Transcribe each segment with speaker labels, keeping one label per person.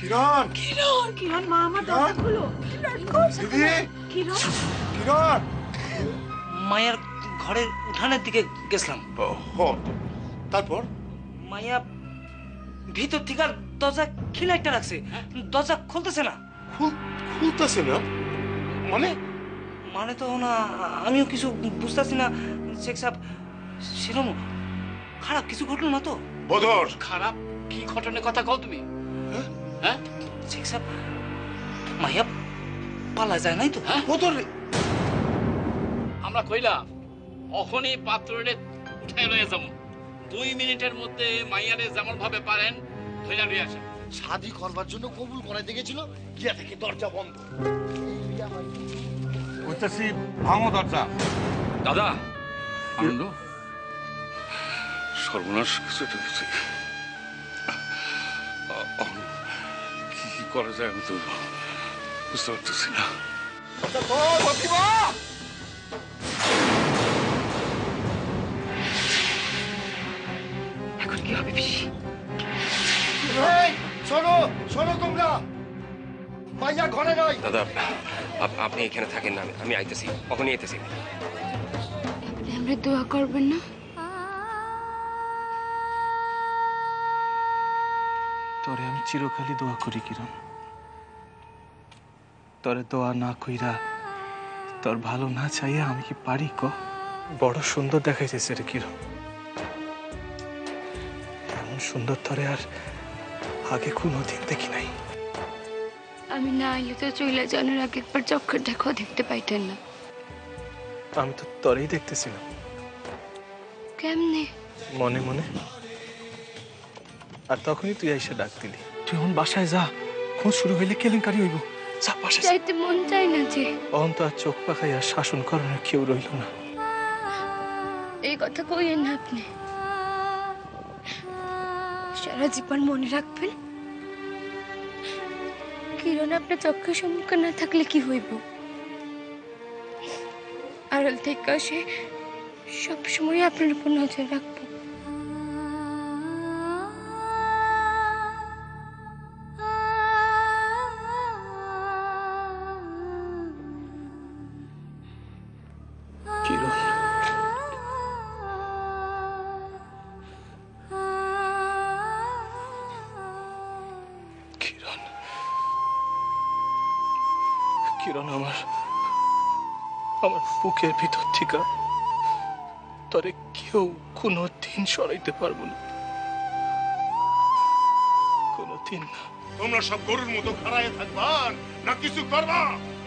Speaker 1: কিরণ
Speaker 2: কিরণ কিরণ মা আমার দরজা খুলো
Speaker 1: দিদি
Speaker 2: কিরণ
Speaker 1: কিরণ
Speaker 3: মায়ার ঘরের উঠানের দিকে গেছিলাম।
Speaker 1: তারপর
Speaker 3: মায়া ভিতর থেকে দরজা খিলে একটা রাখছে, দরজা খুলতেছে না।
Speaker 1: খুলতেছে না মানে?
Speaker 3: মানে তো না, আমিও কিছু বুঝতেছি না শেখ সাহেব। সেরকম খারাপ কিছু ঘটলো না তো?
Speaker 1: বদর
Speaker 4: খারাপ কি ঘটনার কথা কও তুমি? হ্যাঁ
Speaker 3: শেখ সাহেব, মায়া পালা যায় নাই তো?
Speaker 1: বদর
Speaker 4: আমরা কইলাম অখনই পাত্ররে উঠে লয়ে যাবো। 2 মিনিটের মধ্যে মাইয়ারে যেমন ভাবে পারেন ধইরা লয়ে আসেন।
Speaker 5: শাদি করবার জন্য কবুল করাইতে গেছিল, গিয়া থেকে দরজা বন্ধ।
Speaker 1: কইতাছি ভাঙো দরজা।
Speaker 4: দাদা আনন্দ সর্বনাশ কিছু একটা হয়েছে। কি করা যায় আমি তো বুঝতে পারতেছি না।
Speaker 3: এখন কি হবে পিসি?
Speaker 5: শোনো শোনো তোমরা, মাইয়া ঘরে নয়।
Speaker 6: দাদা আপনি এখানে থাকেন না, আমি আইতেছি, কখনই আইতেছি।
Speaker 7: আমরা দোয়া করবেন না?
Speaker 8: তোরে আমি চিরকালই দোয়া করি কিরণ। তোরে দোয়া না কইরা, তোর ভালো না চাইয়া আমি কি পারি ক? বড় সুন্দর দেখাইতেছে রে কিরণ। এমন সুন্দর তোরে আর আগে কোনোদিন দেখি নাই।
Speaker 7: আমি না আইলে তো চইলা জানার আগে একবার চক্কর দেখো, দেখতে পাইতেন না।
Speaker 8: আমি তো তোরেই দেখতেছিলাম
Speaker 7: কেমনে?
Speaker 8: মনে মনে। আর তখনই তুই এসে ডাক দিলি। তুই এখন বাসায় যা, খোঁজ শুরু হইলে কেলেঙ্কারি হইব। যা বাসায়।
Speaker 7: যাইতে মন চাই না যে।
Speaker 8: অহন তো আর চোখ পাখাইয়া শাসন করার কেউ রইল না।
Speaker 7: এই কথা কইেন না আপনি। সারা জীবন মনে রাখবেন, কিরণ আপনার চক্ষের সম্মুখে না থাকলে কি হইব? আড়াল থেকে সে সবসময় আপনার উপর নজর রাখবো।
Speaker 8: কিরণ, কিরণ, কিরণ, আমার বুকের ভিতর থেকে তরে কেউ কোনোদিন সরাইতে পারবো না, কোনোদিন না।
Speaker 1: তোমরা সব গরুর মতো খাড়ায় থাকবা না কিছু করবা?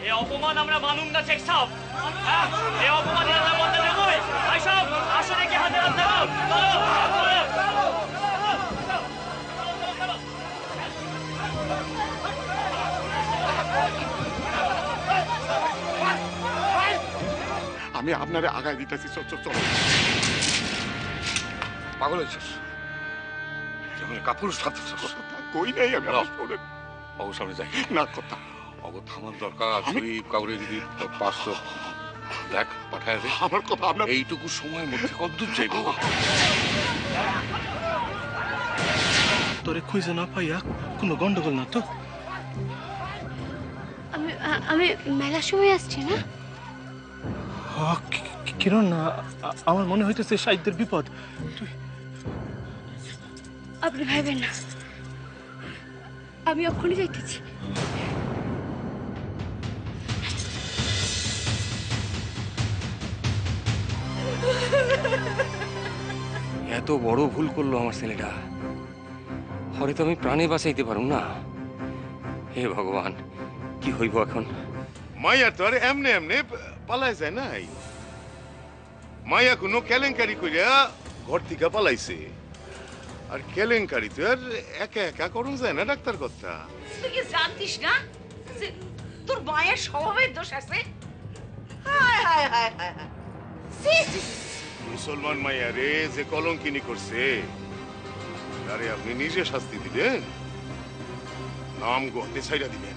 Speaker 3: এই অপমান আমরা মানুম না শেখ সাহেব। এই অপমান আমরা বলতে দেব। ভাই সাহেব আসলে কি হাতে হাত দাও?
Speaker 1: আমি আপনারে আগায় দিতেছি। চল চল চল।
Speaker 6: পাগল হয়েছিস? যখন কাপুরুষ থাকতেছিস।
Speaker 1: কই নাই আমি
Speaker 6: অগো সামনে যাই
Speaker 1: না কথা।
Speaker 6: অগো থামার দরকার। শরীফ কাউরে যদি 500 দেখ পাঠায় দে।
Speaker 1: আমার কথা আপনার
Speaker 6: এইটুকু সময়ের মধ্যে কতদূর যাইব?
Speaker 8: তোরে খুঁজে না পাইয়া কোনো গন্ডগোল না তো?
Speaker 7: আমি মেলার সময় আসছি না?
Speaker 8: কিরণ, না আমার মনে হইতেছে সাহিত্যের বিপদ। তুই
Speaker 7: আপনি ভাইবেন না, আমি এক্ষুনি যাইতেছি।
Speaker 6: এত বড় ভুল করলো আমার ছেলেটা, হরে তো আমি প্রাণে বাঁচাইতে পারুম না। হে ভগবান, কি হইব এখন?
Speaker 1: মাইয়া তো আর এমনি এমনি পালায় যায় নাই। মাইয়া কোনো কেলেঙ্কারি করিয়া ঘর থেকে পালাইছে। আর কেলেঙ্কারি তো আর একা একা করুন যায় না ডাক্তার কথা।
Speaker 2: তুই কি জানতিস না যে তোর মায়ের স্বভাবের দোষ আছে? হায় হায় হায় হায় হায়। সি সি সি।
Speaker 1: মুসলমান মাইয়া রে যে কলঙ্কিনী করছে, তারে আপনি নিজে শাস্তি দিবেন, নাম গতে ছাইড়া দিবেন।